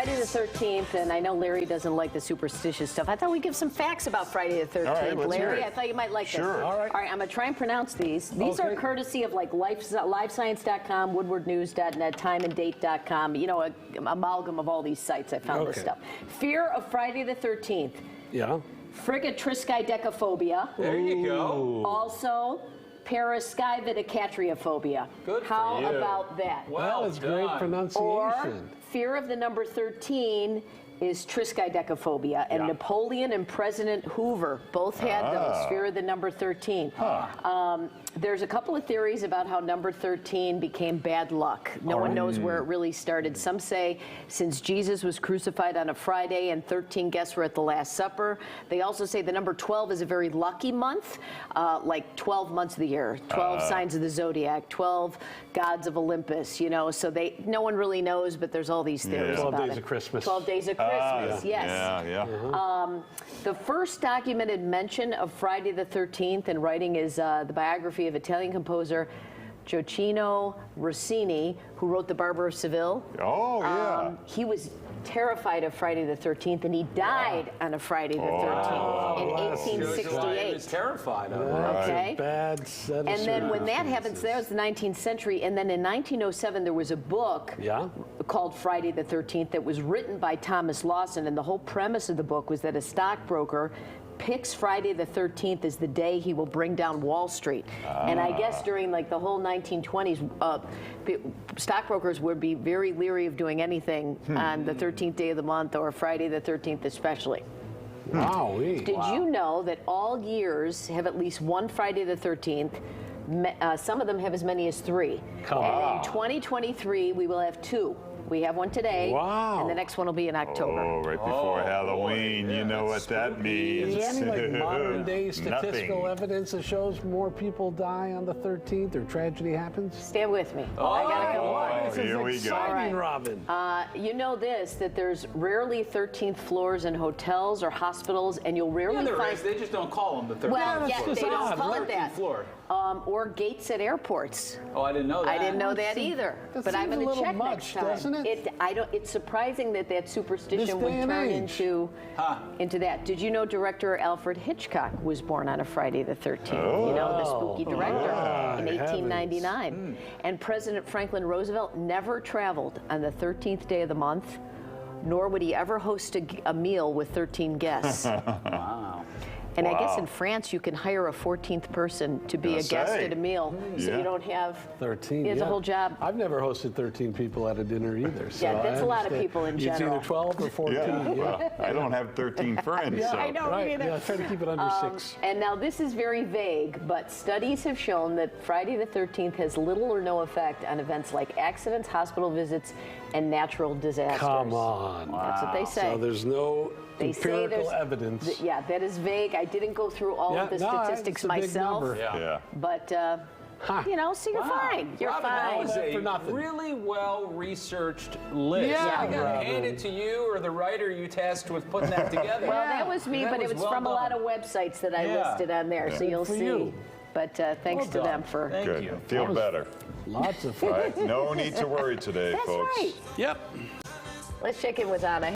Friday the 13th, and I know Larry doesn't like the superstitious stuff. I thought we'd give some facts about Friday the 13th. All right, let's hear Larry, it. I thought you might like this. Sure. All right, I'm going to try and pronounce these. These are courtesy of like LifeScience.com, WoodwardNews.net, TimeAndDate.com. You know, an amalgam of all these sites. I found this stuff. Fear of Friday the 13th. Yeah. Frigatriskaidekaphobia. There you go. Also, Paraskyvidicatriophobia. Good for How you. about that? Well That is done. great pronunciation. Or fear of the number 13 is triskaidekaphobia, and Napoleon and President Hoover both had those, fear of the number 13. There's a couple of theories about how number 13 became bad luck. No one knows where it really started. Some say since Jesus was crucified on a Friday and 13 guests were at the Last Supper. They also say the number 12 is a very lucky month, like 12 months of the year, 12 signs of the zodiac, 12 gods of Olympus, you know, so no one really knows, but there's all these theories 12 about days it. of Christmas. 12 days of Christmas, yes. Yeah. The first documented mention of Friday the 13th in writing is the biography of Italian composer Gioacchino Rossini, who wrote The Barber of Seville. Oh, yeah. He was terrified of Friday the 13th, and he died on a Friday the 13th in He was 1868. terrified of it. Okay. Bad set of And then when that happens, circumstances. that was the 19th century, and then in 1907 there was a book called Friday the 13th that was written by Thomas Lawson, and the whole premise of the book was that a stockbroker picks Friday the 13th as the day he will bring down Wall Street. And I guess during like the whole 1920s, stockbrokers would be very leery of doing anything on the 13th day of the month or Friday the 13th especially. Wow. Did you know that all years have at least one Friday the 13th? Some of them have as many as 3. And in 2023, we will have 2. We have one today, and the next one will be in October. Oh, right before Halloween. boy. You know what that means. Is there any like modern day statistical Nothing. evidence that shows more people die on the 13th or tragedy happens? Stand with me. I gotta come on. This is here we go. exciting, All right. Robin. You know this, that there's rarely 13th floors in hotels or hospitals, and you'll rarely there find... is. They just don't call them the 13th Well, yeah, floor. they don't call it that. Floor. Or gates at airports. Oh, I didn't know that. I didn't know that either. That But I'm seems a going to little check much, next time. doesn't it? It's surprising that superstition This would day and turn age. into that. Did you know director Alfred Hitchcock was born on a Friday the 13th? You know, the spooky director in 1899. And President Franklin Roosevelt never traveled on the 13th day of the month, nor would he ever host a meal with 13 guests. Wow. And I guess in France, you can hire a 14th person to be a guest at a meal, so you don't have 13. It's a whole job. I've never hosted 13 people at a dinner either. So Yeah, that's I a lot of understand. people in It's general. either 12 or 14. Yeah, well, I don't have 13 friends, so. I know. Right. Me neither. Yeah, try to keep it under 6. And now this is very vague, but studies have shown that Friday the 13th has little or no effect on events like accidents, hospital visits, and natural disasters. Come on. That's what they say. So there's no They say empirical there's evidence. Yeah, that is vague. I didn't go through all of the statistics it's a big myself, number. Yeah. but you know, so you're fine. You're Robin, that fine. was a For nothing. really well-researched list. Yeah, I gotta Robin. hand it to you or the writer you tasked with putting that together. Well, that was me, That but it was well from a lot done. of websites that I listed on there, so you'll for see. you. But thanks to Well them done. for. Thank Good. you. Feel better. Lots of fun. Right? No need to worry today, That's folks. right. Yep. Let's check in with Anna.